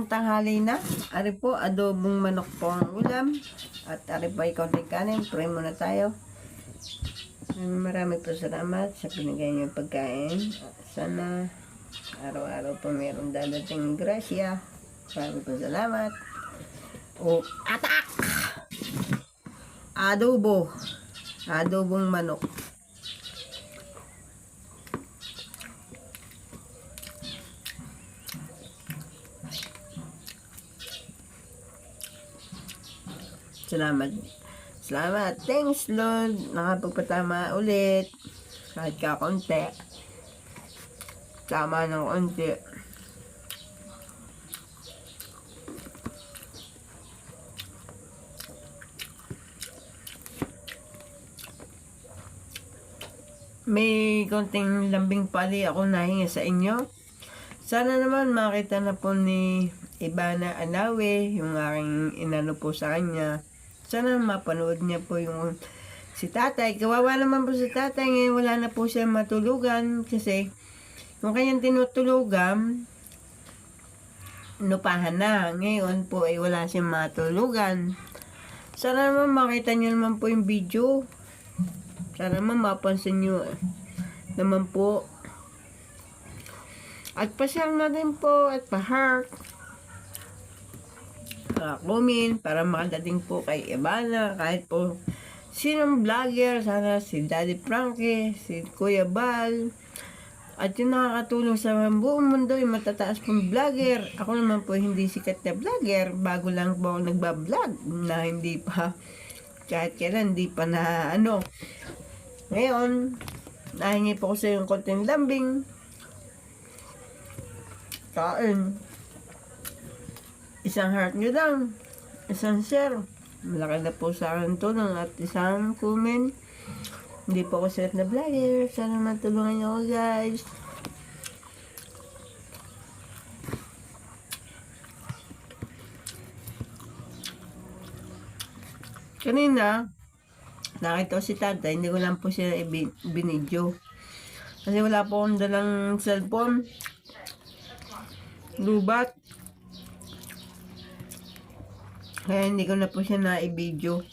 tanghali na. Ari po, adobong manok po ang ulam. At ari po ay kaunting kanin. Pray muna tayo. Marami po salamat sa pinigay niyong pagkain. Sana araw-araw po mayroong dadating grasya. Marami po salamat. O, atak! Adobo. Adobong manok. Salamat. Salamat. Thanks, Lord. Nakapagpatama ulit. Kahit kakunti. Tama ng konti. May konting lambing pali ako nahingi sa inyo. Sana naman makita na po ni Ivana Anawe, yung aking inano po sa kanya. Sana mapanood niya po yung si tatay. Kawawa naman po si tatay. Ngayon wala na po siya matulugan. Kasi yung kanyang tinutulugan, nupahan na. Ngayon po ay wala siyang matulugan. Sana naman makita niyo naman po yung video. Sana naman mapansin niyo naman po. At pa-share na din po at pa-heart. Comment para makadating po kay Ivana, kahit po sinong vlogger, sana si Daddy Frankie, si Kuya Bal, at yung nakakatulong sa buong mundo, yung matataas pong vlogger. Ako naman po hindi sikat na vlogger, bago lang po ako nagbablog na hindi pa, kahit kailan hindi pa na ano. Ngayon, nahingi po ko sa yung konting lambing, kain. Isang heart nyo lang, isang share, malaki na po sa akin tulong, at isang comment. Hindi po ako sikat na vlogger, sana matulungan nyo ako guys. Kanina nakita ko si tatay, hindi ko lang po siya binidyo kasi wala po akong dalang cellphone, lubat. Kaya hindi ko na po siya na-i-video.